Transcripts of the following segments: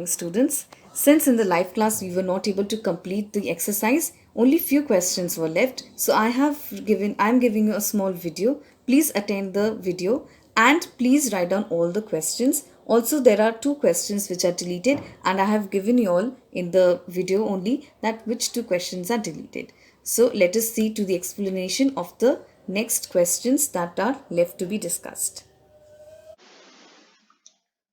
Students, since in the live class we were not able to complete the exercise, only few questions were left. So I'm giving you a small video. Please attend the video and please write down all the questions. Also, there are two questions which are deleted, and I have given you all in the video only that which two questions are deleted. So let us see to the explanation of the next questions that are left to be discussed.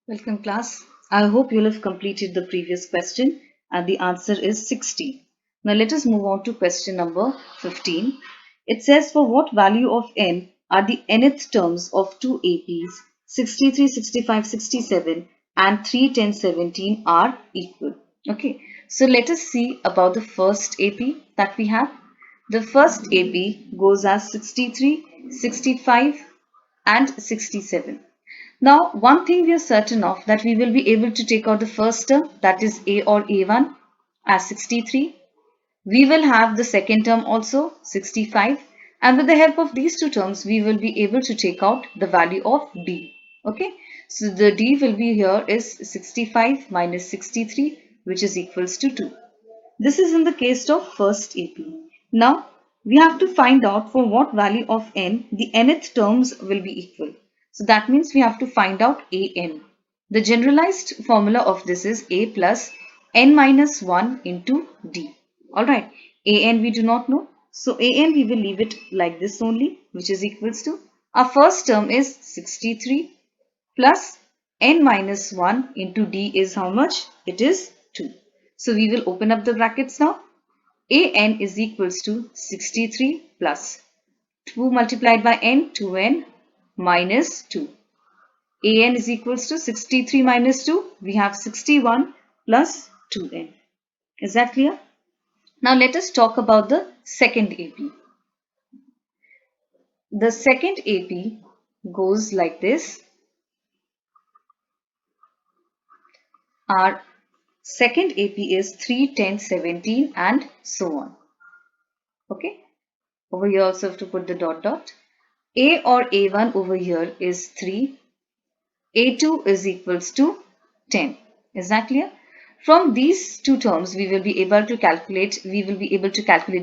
Welcome class. I hope you'll have completed the previous question and the answer is 60. Now let us move on to question number 15. It says for what value of n are the nth terms of two APs 63, 65, 67 and 3, 10, 17 are equal. Okay, so let us see about the first AP that we have. The first AP goes as 63, 65 and 67. Now, one thing we are certain of that we will be able to take out the first term, that is A or A1 as 63. We will have the second term also 65, and with the help of these two terms we will be able to take out the value of D. Okay, so the D will be here is 65 minus 63, which is equals to 2. This is in the case of first AP. Now we have to find out for what value of n the nth terms will be equal. So that means we have to find out an. The generalized formula of this is a plus n minus 1 into d. Alright, an we do not know. So an we will leave it like this only, which is equals to our first term is 63 plus n minus 1 into d is how much? It is 2. So we will open up the brackets now. An is equals to 63 plus 2 multiplied by n, 2n minus 2. An is equals to 63 minus 2. We have 61 plus 2n. Is that clear? Now let us talk about the second AP. The second AP goes like this. Our second AP is 3, 10, 17 and so on. Okay. Over here also have to put the dot dot. A or A1 over here is 3. A2 is equals to 10. Is that clear? From these two terms we will be able to calculate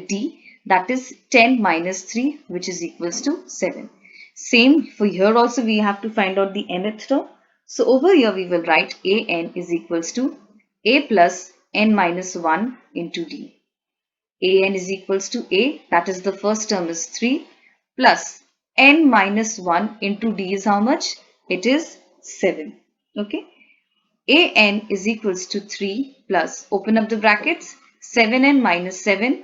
D, that is 10 minus 3, which is equals to 7. Same for here also we have to find out the nth term. So over here we will write an is equals to a plus n minus 1 into d. An is equals to a, that is the first term is 3, plus n minus 1 into d is how much? It is 7. Okay. An is equals to 3 plus, open up the brackets, 7n minus 7.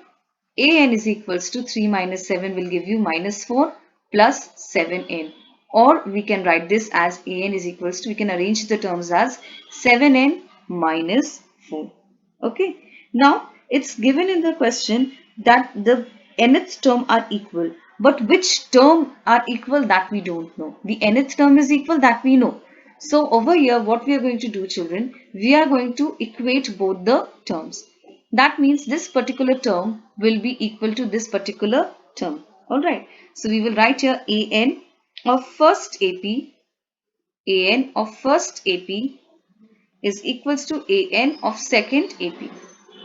An is equals to 3 minus 7 will give you minus 4 plus 7n. Or we can write this as an is equals to, we can arrange the terms as 7n minus 4. Okay. Now it's given in the question that the nth term are equal. But which term are equal, that we don't know. The nth term is equal, that we know. So over here what we are going to do, children, we are going to equate both the terms. That means this particular term will be equal to this particular term. Alright. So we will write here an of first AP. An of first AP is equals to an of second AP.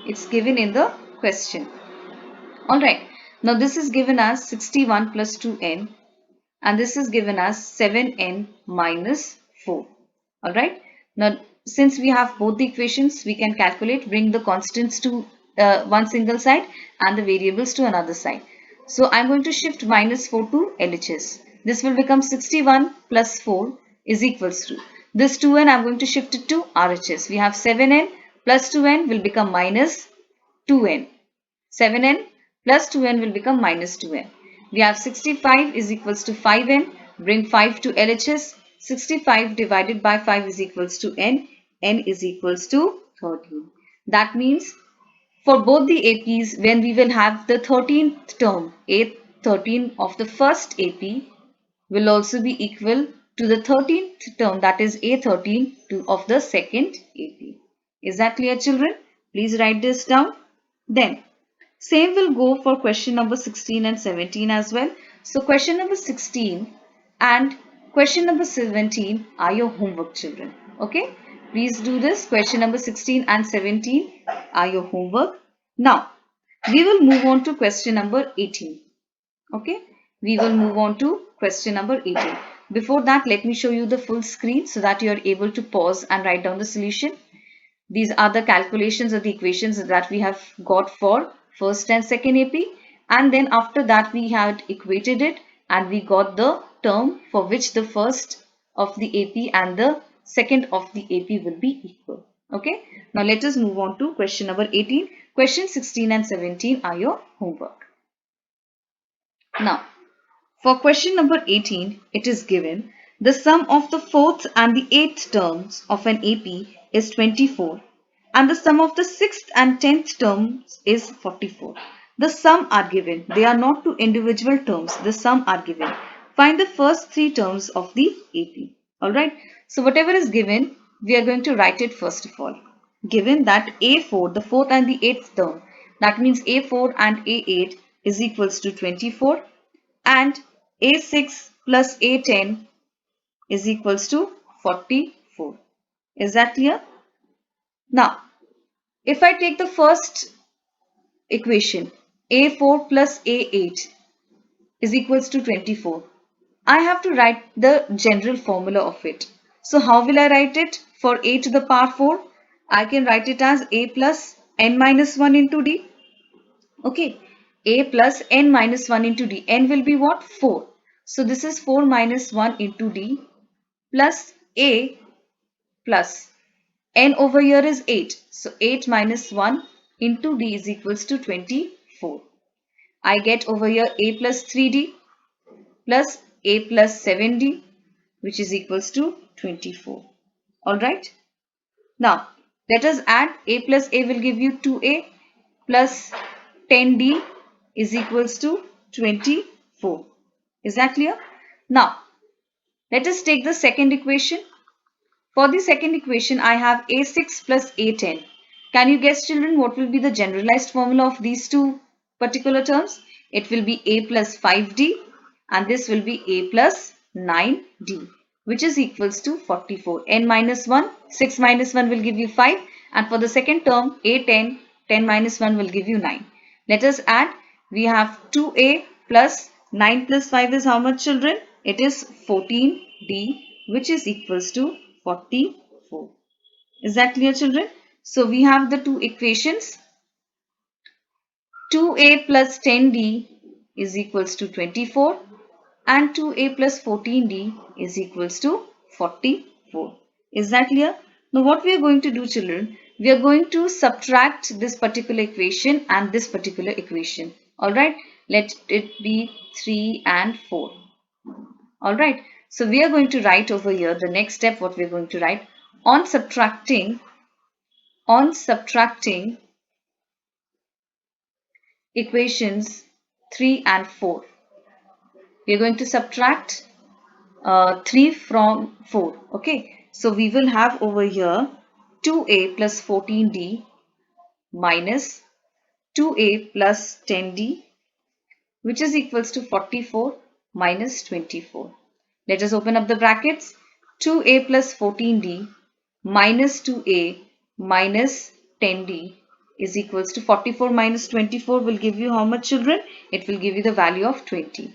It's given in the question. Alright. Now this is given as 61 plus 2n and this is given as 7n minus 4. Alright. Now since we have both the equations, we can calculate, bring the constants to one single side and the variables to another side. So I'm going to shift minus 4 to LHS. This will become 61 plus 4 is equals to, this 2n I'm going to shift it to RHS. We have 7n plus 2n will become minus 2n. 7n plus 2n will become minus 2n. We have 65 is equals to 5n. Bring 5 to LHS. 65 divided by 5 is equals to n. N is equals to 13. That means for both the APs, when we will have the 13th term, A13 of the first AP will also be equal to the 13th term, that is A13 of the second AP. Is that clear, children? Please write this down. Then same will go for question number 16 and 17 as well. So question number 16 and question number 17 are your homework, children. Okay. Please do this. Question number 16 and 17 are your homework. Now, we will move on to question number 18. Okay, we will move on to question number 18. Before that, let me show you the full screen so that you are able to pause and write down the solution. These are the calculations of the equations that we have got for first and second AP, and then after that we had equated it and we got the term for which the first of the AP and the second of the AP will be equal. Okay, now let us move on to question number 18. Question 16 and 17 are your homework. Now, for question number 18, it is given the sum of the fourth and the eighth terms of an AP is 24 and the sum of the sixth and 10th terms is 44. The sum are given. They are not two individual terms. The sum are given. Find the first three terms of the AP. Alright. So whatever is given, we are going to write it first of all. Given that A4, the fourth and the eighth term, that means A4 and A8 is equals to 24 and A6 plus A10 is equals to 44. Is that clear? Now, if I take the first equation, A4 plus A8 is equals to 24, I have to write the general formula of it. So how will I write it? For A to the power 4, I can write it as A plus n minus 1 into D. Okay, A plus n minus 1 into D. N will be what? 4. So this is 4 minus 1 into D plus A plus n over here is 8. So 8 minus 1 into D is equals to 24. I get over here A plus 3D plus A plus 7D, which is equals to 24. Alright. Now, let us add A plus A will give you 2A plus 10D is equals to 24. Is that clear? Now, let us take the second equation. For the second equation, I have A6 plus A10. Can you guess, children, what will be the generalized formula of these two particular terms? It will be A plus 5D and this will be A plus 9D, which is equals to 44. N minus 1, 6 minus 1 will give you 5, and for the second term, A10, 10 minus 1 will give you 9. Let us add. We have 2A plus 9 plus 5 is how much, children? It is 14D, which is equals to 44. Is that clear, children? So we have the two equations. 2A plus 10D is equals to 24 and 2A plus 14D is equals to 44. Is that clear? Now what we are going to do, children, we are going to subtract this particular equation and this particular equation. Alright, let it be 3 and 4. Alright, so we are going to write over here the next step. What we are going to write on subtracting equations 3 and 4. We are going to subtract 3 from 4. Okay, so we will have over here 2A plus 14D minus 2A plus 10D, which is equals to 44 minus 24. Let us open up the brackets. 2A plus 14D minus 2A minus 10D is equals to 44 minus 24 will give you how much, children? It will give you the value of 20.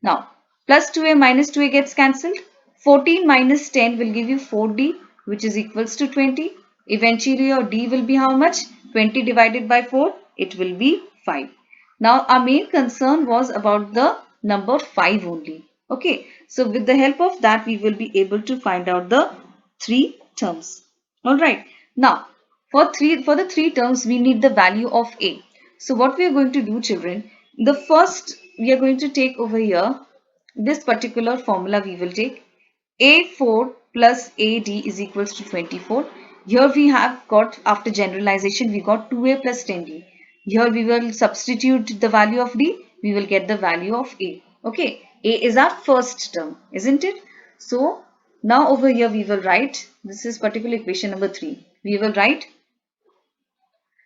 Now, plus 2A minus 2A gets cancelled. 14 minus 10 will give you 4D, which is equals to 20. Eventually, your D will be how much? 20 divided by 4, it will be 5. Now, our main concern was about the number 5 only. Okay, so with the help of that, we will be able to find out the three terms. Alright, now for the three terms, we need the value of A. So what we are going to do, children, the first we are going to take over here this particular formula. We will take A4 plus AD is equals to 24. Here we have got, after generalization, we got 2A plus 10D. Here we will substitute the value of D, we will get the value of A. Okay, A is our first term, isn't it? So now over here we will write, this is particular equation number 3. We will write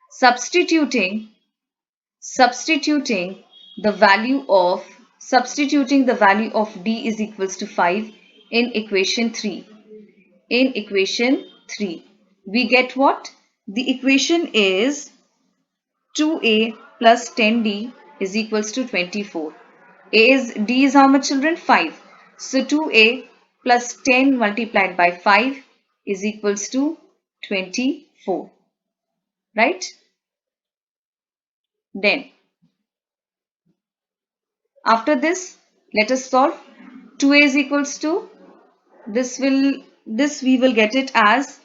substituting the value of D is equals to 5 in equation 3. we get what? The equation is 2a plus 10d is equals to 24. D is how much, children? 5. So 2a plus 10 multiplied by 5 is equals to 24. Right? Then after this, let us solve. 2a is equals to, this we will get it as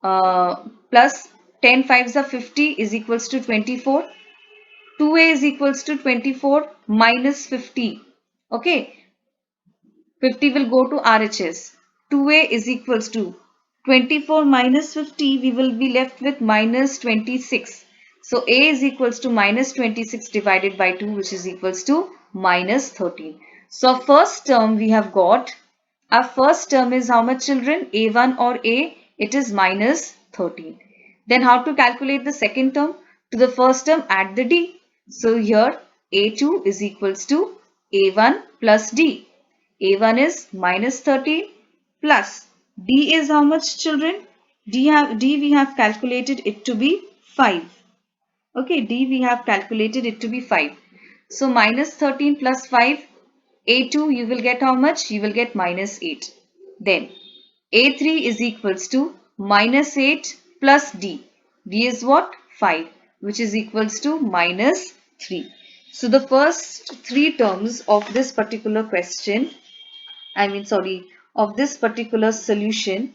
plus 10 5s are 50 is equals to 24. 2a is equals to 24 minus 50. Okay, 50 will go to RHS. 2a is equals to 24 minus 50. We will be left with minus 26. So a is equals to minus 26 divided by 2, which is equals to minus 13. So first term we have got, our first term is how much, children? A1 or A? It is minus 13. Then how to calculate the second term? To the first term add the D. So here A2 is equals to A1 plus D. A1 is minus 13 plus D is how much, children? D we have calculated it to be 5. Okay, D we have calculated it to be 5. So minus 13 plus 5, A2 you will get how much? You will get minus 8. Then A3 is equals to minus 8 plus D. D is what? 5, which is equals to minus 3. So the first three terms of this particular question, of this particular solution,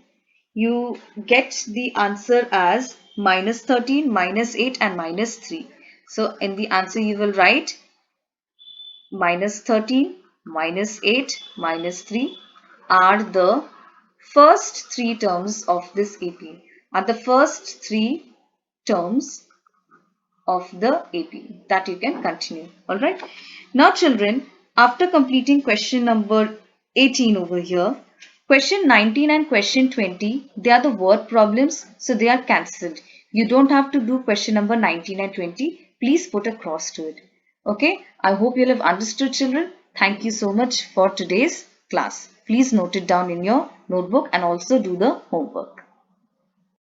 you get the answer as minus 13, minus 8 and minus 3. So in the answer you will write minus 13, minus 8, minus 3 are the first three terms of this AP. Are the first three terms of the AP that you can continue. Alright. Now children, after completing question number 18 over here, question 19 and question 20, they are the word problems, so they are cancelled. You don't have to do question number 19 and 20. Please put a cross to it. Okay. I hope you'll have understood, children. Thank you so much for today's class. Please note it down in your notebook and also do the homework.